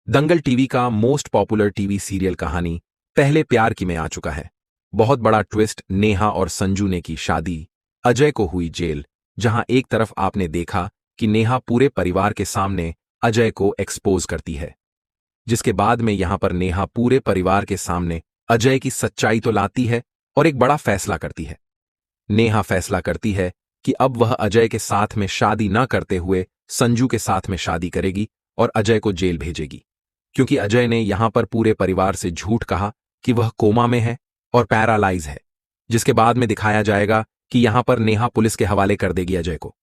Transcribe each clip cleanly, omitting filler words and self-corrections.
दंगल TV का most popular TV serial कहानी पहले प्यार की में आ चुका है। बहुत बड़ा ट्विस्ट, नेहा और संजू ने की शादी, अजय को हुई जेल। जहां एक तरफ आपने देखा कि नेहा पूरे परिवार के सामने अजय को एक्सपोज करती है, जिसके बाद में यहां पर नेहा पूरे परिवार के सामने अजय की सच्चाई तो लाती है और एक बड़ा फैसला करती है। नेहा फैसला करती है कि अब वह अजय के साथ में शादी न करते हुए संजू के साथ में शादी करेगी और अजय को जेल भेजेगी, क्योंकि अजय ने यहां पर पूरे परिवार से झूठ कहा कि वह कोमा में है और पैरालाइज है। जिसके बाद में दिखाया जाएगा कि यहां पर नेहा पुलिस के हवाले कर देगी अजय को,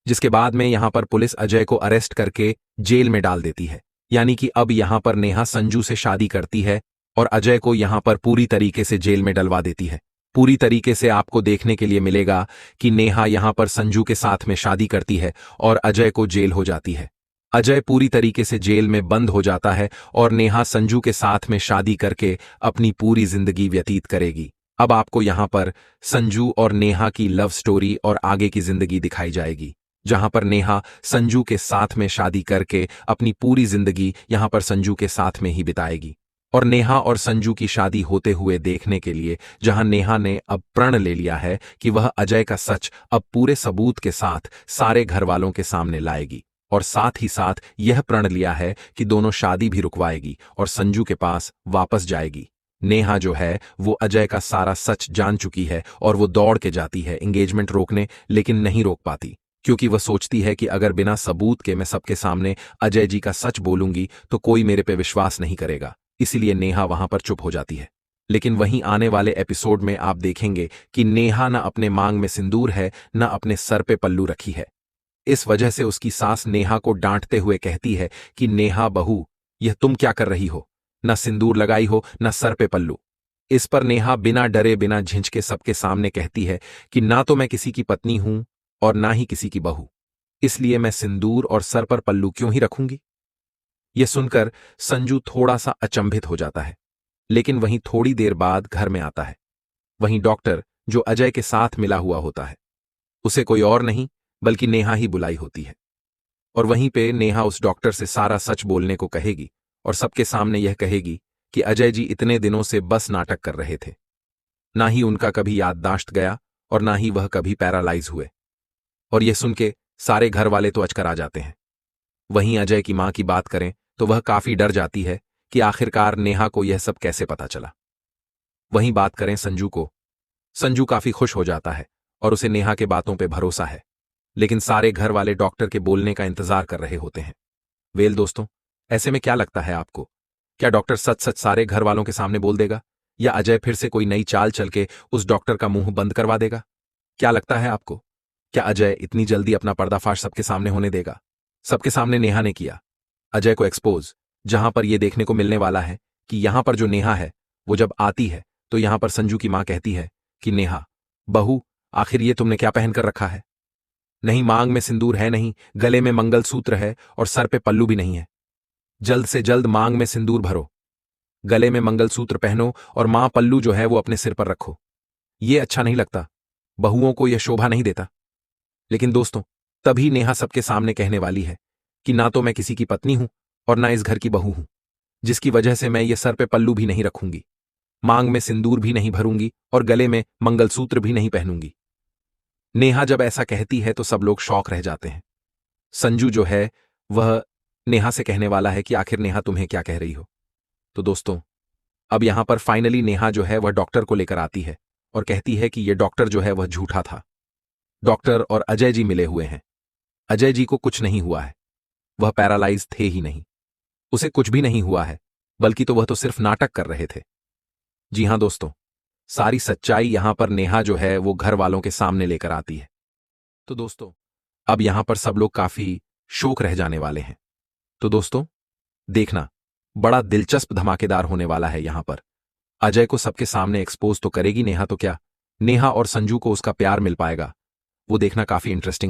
जिसके बाद में यहां पर पुलिस अजय को अरेस्ट करके जेल में डाल देती है। यानी कि अब यहां पर नेहा संजू से शादी करती है और अजय को यहां पर पूरी तरीके से जेल में डलवा देती है। पूरी तरीके से आपको देखने के लिए मिलेगा कि नेहा यहां पर संजू के साथ में शादी करती है और अजय को जेल हो जाती है। अजय पूरी तरीके से जेल में बंद हो जाता है और नेहा संजू के साथ में शादी करके अपनी पूरी जिंदगी व्यतीत करेगी। अब आपको यहां पर संजू और नेहा की लव स्टोरी और आगे की जिंदगी दिखाई जाएगी, जहां पर नेहा संजू के साथ में शादी करके अपनी पूरी जिंदगी यहां पर संजू के साथ में ही बिताएगी। और नेहा और संजू की शादी होते हुए देखने के लिए जहां नेहा ने अब प्रण ले लिया है कि वह अजय का सच अब पूरे सबूत के साथ सारे घर वालों के सामने लाएगी, और साथ ही साथ यह प्रण लिया है कि दोनों शादी भी रुकवाएगी और संजू के पास वापस जाएगी। नेहा जो है वो अजय का सारा सच जान चुकी है और वो दौड़ के जाती है एंगेजमेंट रोकने, लेकिन नहीं रोक पाती, क्योंकि वह सोचती है कि अगर बिना सबूत के मैं सबके सामने अजय जी का सच बोलूंगी तो कोई मेरे पे विश्वास नहीं करेगा। इसीलिए नेहा वहां पर चुप हो जाती है। लेकिन वहीं आने वाले एपिसोड में आप देखेंगे कि नेहा न अपने मांग में सिंदूर है, न अपने सर पे पल्लू रखी है। इस वजह से उसकी सास नेहा को डांटते हुए कहती है कि नेहा बहू, यह तुम क्या कर रही हो? न सिंदूर लगाई हो, न सर पे पल्लू। इस पर नेहा बिना डरे बिना झिझके सबके सामने कहती है कि ना तो मैं किसी की पत्नी हूं और ना ही किसी की बहू, इसलिए मैं सिंदूर और सर पर पल्लू क्यों ही रखूंगी। यह सुनकर संजू थोड़ा सा अचंभित हो जाता है, लेकिन वहीं थोड़ी देर बाद घर में आता है। वहीं डॉक्टर जो अजय के साथ मिला हुआ होता है, उसे कोई और नहीं बल्कि नेहा ही बुलाई होती है। और वहीं पे नेहा उस डॉक्टर से सारा सच बोलने को कहेगी और सबके सामने यह कहेगी कि अजय जी इतने दिनों से बस नाटक कर रहे थे, ना ही उनका कभी याददाश्त गया और ना ही वह कभी पैरालाइज हुए। और यह सुन के सारे घर वाले तो अचकर आ जाते हैं। वहीं अजय की मां की बात करें तो वह काफी डर जाती है कि आखिरकार नेहा को यह सब कैसे पता चला। वहीं बात करें संजू को, संजू काफी खुश हो जाता है और उसे नेहा के बातों पे भरोसा है, लेकिन सारे घर वाले डॉक्टर के बोलने का इंतजार कर रहे होते हैं। वेल दोस्तों, ऐसे में क्या लगता है आपको? क्या डॉक्टर सच सच सारे घर वालों के सामने बोल देगा, या अजय फिर से कोई नई चाल चल के उस डॉक्टर का मुंह बंद करवा देगा? क्या लगता है आपको? क्या अजय इतनी जल्दी अपना पर्दाफाश सबके सामने होने देगा? सबके सामने नेहा ने किया अजय को एक्सपोज, जहां पर यह देखने को मिलने वाला है कि यहां पर जो नेहा है वो जब आती है तो यहां पर संजू की मां कहती है कि नेहा बहू, आखिर ये तुमने क्या पहन कर रखा है? नहीं मांग में सिंदूर है, नहीं गले में मंगलसूत्र है और सर पे पल्लू भी नहीं है। जल्द से जल्द मांग में सिंदूर भरो, गले में मंगलसूत्र पहनो और मां पल्लू जो है वो अपने सिर पर रखो। ये अच्छा नहीं लगता, बहुओं को यह शोभा नहीं देता। लेकिन दोस्तों, तभी नेहा सबके सामने कहने वाली है कि ना तो मैं किसी की पत्नी हूं और ना इस घर की बहू हूं, जिसकी वजह से मैं ये सर पे पल्लू भी नहीं रखूंगी, मांग में सिंदूर भी नहीं भरूंगी और गले में मंगलसूत्र भी नहीं पहनूंगी। नेहा जब ऐसा कहती है तो सब लोग शौक रह जाते हैं। संजू जो है वह नेहा से कहने वाला है कि आखिर नेहा तुम्हें क्या कह रही हो। तो दोस्तों, अब यहां पर फाइनली नेहा जो है वह डॉक्टर को लेकर आती है और कहती है कि यह डॉक्टर जो है वह झूठा था। डॉक्टर और अजय जी मिले हुए हैं। अजय जी को कुछ नहीं हुआ है, वह पैरालाइज थे ही नहीं, उसे कुछ भी नहीं हुआ है, बल्कि तो वह तो सिर्फ नाटक कर रहे थे। जी हां दोस्तों, सारी सच्चाई यहां पर नेहा जो है वो घर वालों के सामने लेकर आती है। तो दोस्तों, अब यहां पर सब लोग काफी शोक रह जाने वाले हैं। तो दोस्तों, देखना, बड़ा दिलचस्प धमाकेदार होने वाला है। यहां पर अजय को सबके सामने एक्सपोज तो करेगी नेहा, तो क्या नेहा और संजू को उसका प्यार मिल पाएगा? वो देखना काफी इंटरेस्टिंग